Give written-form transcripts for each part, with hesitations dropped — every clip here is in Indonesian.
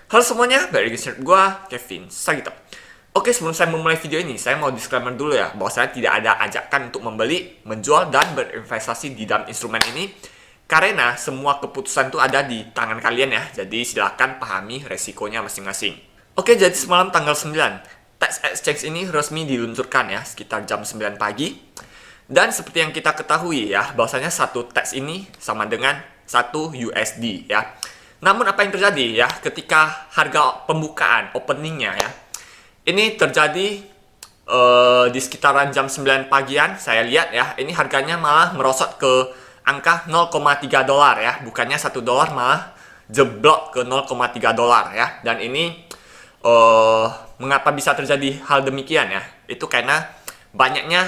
Halo semuanya, balik lagi dengan gue, Kevin Sagito. Oke, sebelum saya memulai video ini, saya mau disclaimer dulu ya, bahwa saya tidak ada ajakan untuk membeli, menjual, dan berinvestasi di dalam instrumen ini, karena semua keputusan itu ada di tangan kalian ya, jadi silakan pahami resikonya masing-masing. Oke, jadi semalam tanggal 9, Tax Exchange ini resmi diluncurkan ya, sekitar jam 9 pagi. Dan seperti yang kita ketahui ya, bahwasanya satu tax ini sama dengan 1 USD ya. Namun apa yang terjadi ya ketika harga pembukaan openingnya ya ini terjadi di sekitaran jam 9 pagian, saya lihat ya ini harganya malah merosot ke angka 0,3 dolar ya, bukannya 1 dolar, malah jeblok ke 0,3 dolar ya. Dan ini mengapa bisa terjadi hal demikian ya, itu karena banyaknya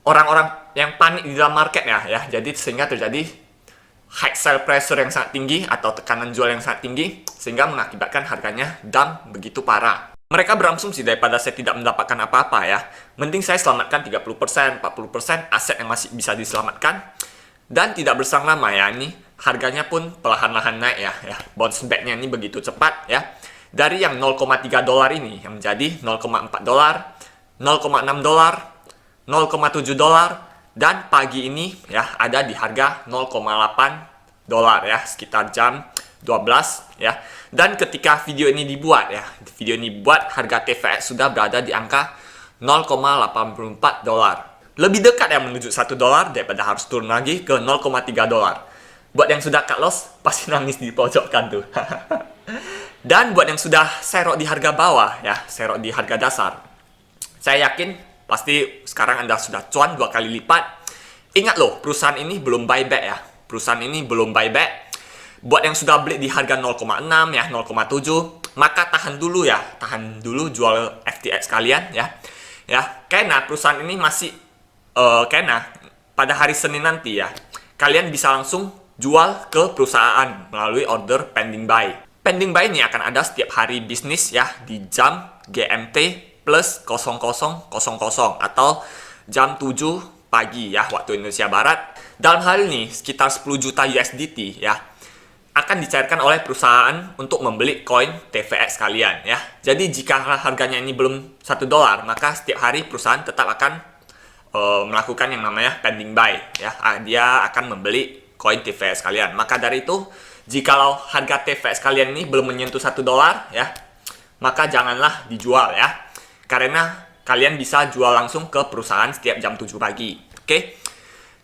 orang-orang yang panik di dalam market ya, jadi sehingga terjadi high sell pressure yang sangat tinggi atau tekanan jual yang sangat tinggi, sehingga mengakibatkan harganya dump begitu parah. Mereka berasumsi daripada saya tidak mendapatkan apa-apa ya, mending saya selamatkan 30%, 40% aset yang masih bisa diselamatkan, dan tidak berselang lama ya, ini harganya pun perlahan-lahan naik ya, bounce back-nya ini begitu cepat ya, dari yang 0,3 dolar ini yang menjadi 0,4 dolar, 0,6 dolar, 0,7 dolar, dan pagi ini ya ada di harga 0,8 dolar ya, sekitar jam 12 ya. Dan ketika video ini dibuat ya, harga TVX sudah berada di angka 0,84 dolar. Lebih dekat ya menuju 1 dolar daripada harus turun lagi ke 0,3 dolar. Buat yang sudah cut loss pasti nangis di pojokan tuh. Dan buat yang sudah serok di harga bawah ya, serok di harga dasar, saya yakin pasti sekarang Anda sudah cuan 2 kali lipat. Ingat loh, perusahaan ini belum buyback ya. Perusahaan ini belum buyback. Buat yang sudah beli di harga 0,6 ya, 0,7, maka tahan dulu ya. Tahan dulu jual FTX kalian ya. Karena perusahaan ini masih karena pada hari Senin nanti ya, kalian bisa langsung jual ke perusahaan melalui order pending buy. Pending buy ini akan ada setiap hari bisnis ya, di jam GMT plus 0000 atau jam 7 pagi ya waktu Indonesia Barat. Dalam hal ini sekitar 10 juta USDT ya akan dicairkan oleh perusahaan untuk membeli koin TVX kalian ya. Jadi jika harganya ini belum 1 dolar, maka setiap hari perusahaan tetap akan melakukan yang namanya pending buy ya. Dia akan membeli koin TVX kalian. Maka dari itu, jikalau harga TVX kalian ini belum menyentuh 1 dolar ya, maka janganlah dijual ya. Karena kalian bisa jual langsung ke perusahaan setiap jam 7 pagi. Oke?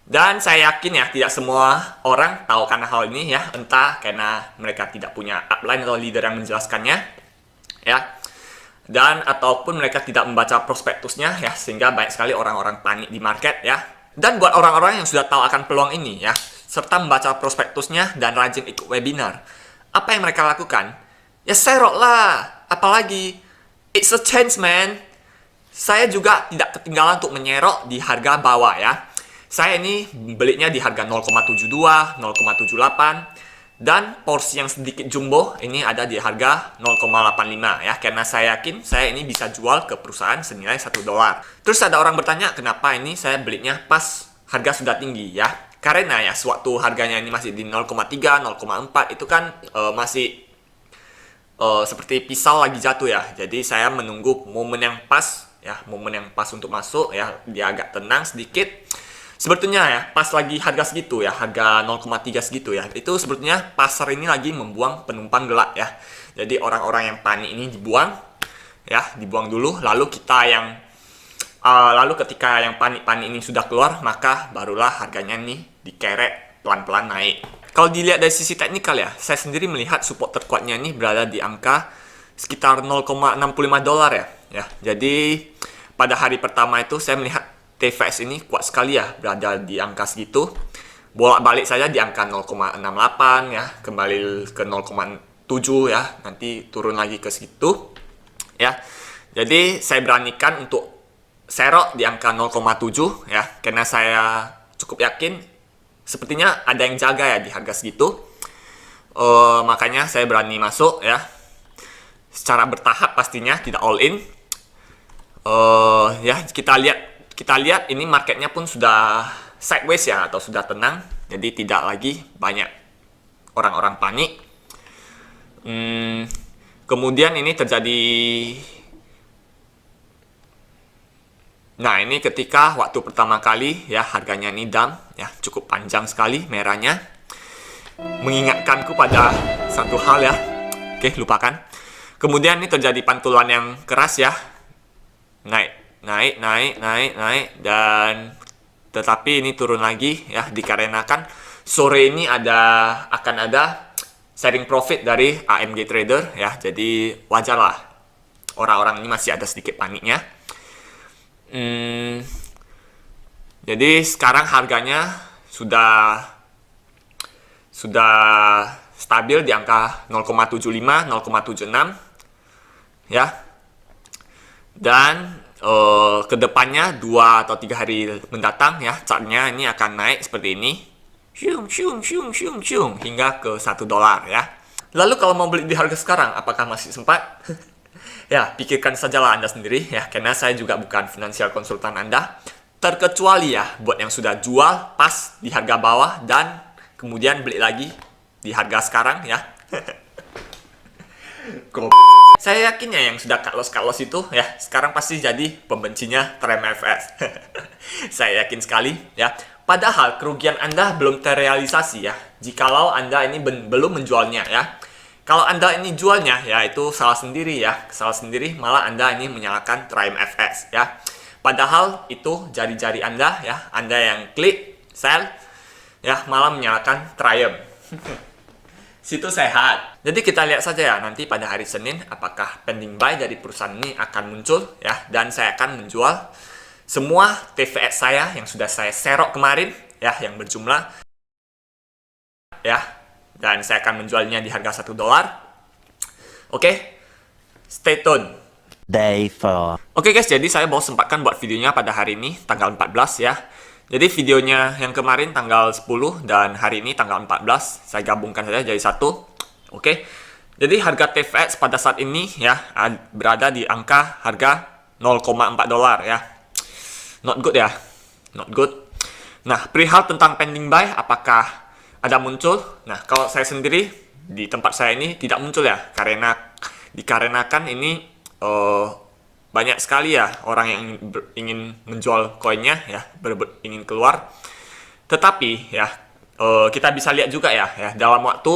Dan saya yakin ya, tidak semua orang tahu karena hal ini ya. Entah karena mereka tidak punya upline atau leader yang menjelaskannya ya. Dan ataupun mereka tidak membaca prospektusnya ya, sehingga banyak sekali orang-orang panik di market ya. Dan buat orang-orang yang sudah tahu akan peluang ini ya, serta membaca prospektusnya dan rajin ikut webinar, apa yang mereka lakukan? Ya serok lah. Apalagi it's a chance, man. Saya juga tidak ketinggalan untuk menyerok di harga bawah ya. Saya ini belinya di harga 0,72, 0,78. Dan porsi yang sedikit jumbo ini ada di harga 0,85 ya. Karena saya yakin saya ini bisa jual ke perusahaan senilai 1 dolar. Terus ada orang bertanya, kenapa ini saya belinya pas harga sudah tinggi ya. Karena ya sewaktu harganya ini masih di 0,3, 0,4 itu kan masih seperti pisau lagi jatuh ya. Jadi saya menunggu momen yang pas ya, momen yang pas untuk masuk ya. Dia agak tenang sedikit. Sebetulnya ya pas lagi harga segitu ya, harga 0,3 segitu ya, itu sebetulnya pasar ini lagi membuang penumpang gelap ya. Jadi orang-orang yang panik ini dibuang ya, dibuang dulu. Lalu ketika yang panik-panik ini sudah keluar, maka barulah harganya nih dikerek pelan-pelan naik. Kalau dilihat dari sisi teknikal ya, saya sendiri melihat support terkuatnya ini berada di angka sekitar 0,65 dolar ya. Jadi pada hari pertama itu saya melihat TVX ini kuat sekali ya, berada di angka segitu. Bolak-balik saja di angka 0,68 ya, kembali ke 0,7 ya, nanti turun lagi ke situ ya. Jadi saya beranikan untuk serok di angka 0,7 ya, karena saya cukup yakin sepertinya ada yang jaga ya di harga segitu. Makanya saya berani masuk ya, secara bertahap pastinya, tidak all in. Ya kita lihat ini marketnya pun sudah sideways ya, atau sudah tenang. Jadi tidak lagi banyak orang-orang panik. Kemudian ini terjadi. Nah, ini ketika waktu pertama kali ya harganya ini dump ya, cukup panjang sekali merahnya. Mengingatkanku pada satu hal ya. Oke, lupakan. Kemudian ini terjadi pantulan yang keras ya. Naik dan tetapi ini turun lagi ya, dikarenakan sore ini akan ada sharing profit dari AMG Trader ya. Jadi wajar lah orang-orang ini masih ada sedikit paniknya. Jadi sekarang harganya sudah stabil di angka 0,75, 0,76 ya. Dan kedepannya 2 atau 3 hari mendatang ya, chartnya ini akan naik seperti ini, hingga ke $1 ya. Lalu kalau mau beli di harga sekarang, apakah masih sempat? Ya, pikirkan sajalah Anda sendiri ya, karena saya juga bukan financial konsultan Anda. Terkecuali ya, buat yang sudah jual pas di harga bawah dan kemudian beli lagi di harga sekarang ya. Saya yakin ya yang sudah cut loss itu ya, sekarang pasti jadi pembencinya TriumphFX. Saya yakin sekali ya. Padahal kerugian Anda belum terrealisasi ya, jikalau Anda ini belum menjualnya ya. Kalau Anda ini jualnya, ya itu salah sendiri ya. Salah sendiri, malah Anda ini menyalahkan TriumphFX ya. Padahal itu jari-jari Anda ya. Anda yang klik, sell, ya malah menyalahkan Triumph. Situ sehat. Jadi kita lihat saja ya, nanti pada hari Senin, apakah pending buy dari perusahaan ini akan muncul ya. Dan saya akan menjual semua TVX saya yang sudah saya serok kemarin ya, yang berjumlah ya. Dan saya akan menjualnya di harga $1. Oke, stay tune. Day 4. Oke guys, jadi saya mau sempatkan buat videonya pada hari ini, tanggal 14 ya. Jadi videonya yang kemarin tanggal 10 dan hari ini tanggal 14, saya gabungkan saja jadi satu. Oke, jadi harga TVX pada saat ini ya berada di angka harga $0,4 ya. Not good ya, not good. Nah, perihal tentang pending buy, apakah ada muncul? Nah, kalau saya sendiri di tempat saya ini tidak muncul ya, dikarenakan ini banyak sekali ya orang yang ingin menjual koinnya ya, ingin keluar. Tetapi ya kita bisa lihat juga ya, dalam waktu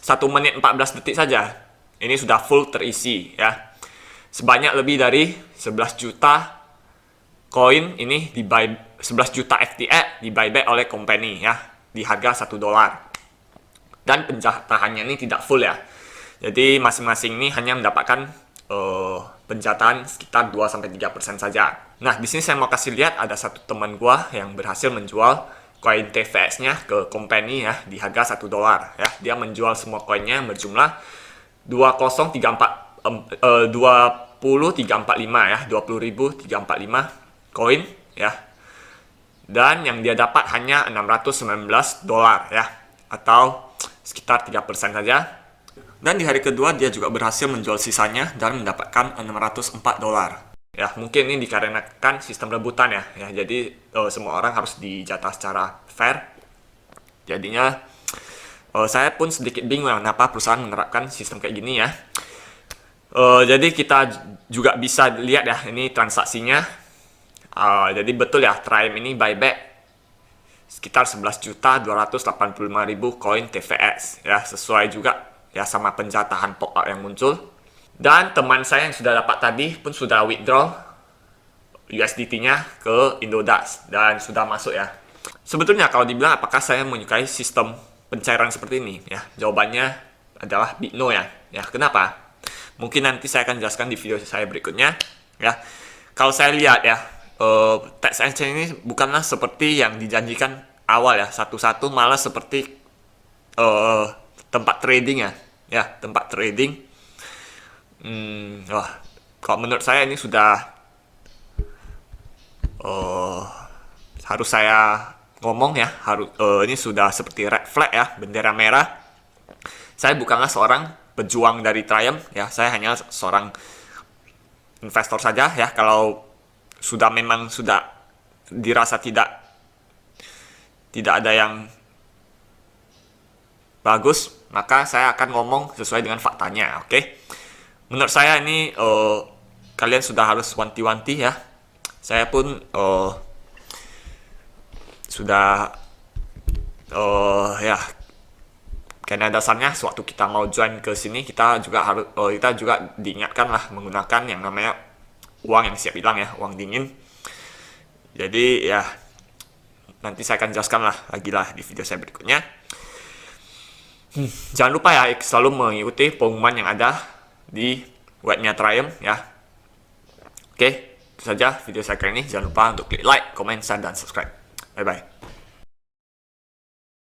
1 menit 14 detik saja ini sudah full terisi ya. Sebanyak lebih dari 11 juta koin ini di buy, 11 juta FTX di buyback oleh company ya, di harga $1. Dan penjatahannya ini tidak full ya. Jadi masing-masing ini hanya mendapatkan penjatahan sekitar 2-3% saja. Nah, di sini saya mau kasih lihat ada satu teman gua yang berhasil menjual koin TVX-nya ke company ya di harga $1 ya. Dia menjual semua koinnya berjumlah 20.345 ya, 20.345 koin ya. Dan yang dia dapat hanya $619 ya, atau sekitar 3% saja. Dan di hari kedua dia juga berhasil menjual sisanya dan mendapatkan $604 ya. Mungkin ini dikarenakan sistem rebutan ya, jadi semua orang harus dijatah secara fair. Jadinya saya pun sedikit bingung kenapa perusahaan menerapkan sistem kayak gini ya. Jadi kita juga bisa lihat ya, ini transaksinya. Jadi betul ya, Triumph ini buyback sekitar 11.285.000 koin TVX ya, sesuai juga ya sama penjatahan pop-up yang muncul. Dan teman saya yang sudah dapat tadi pun sudah withdraw USDT-nya ke Indodax dan sudah masuk ya. Sebetulnya kalau dibilang apakah saya menyukai sistem pencairan seperti ini ya, jawabannya adalah big no ya. Ya, kenapa? Mungkin nanti saya akan jelaskan di video saya berikutnya ya. Kalau saya lihat ya, tax exchange ini bukanlah seperti yang dijanjikan awal ya, satu-satu malah seperti tempat trading ya, tempat trading. Wah, kalau menurut saya ini sudah harus saya ngomong ya, ini sudah seperti red flag ya, bendera merah. Saya bukanlah seorang pejuang dari Triumph ya, saya hanya seorang investor saja ya. Kalau memang sudah dirasa tidak ada yang bagus, maka saya akan ngomong sesuai dengan faktanya, oke? menurut saya ini kalian sudah harus wanti-wanti ya. Saya pun sudah ya, karena dasarnya sewaktu kita mau join ke sini kita juga diingatkan lah menggunakan yang namanya uang yang siap hilang ya, uang dingin. Jadi ya nanti saya akan jelaskan lagi di video saya berikutnya. Jangan lupa ya selalu mengikuti pengumuman yang ada di webnya Triumph ya. Oke, itu saja video saya kali ini. Jangan lupa untuk klik like, comment, share, dan subscribe. Bye bye.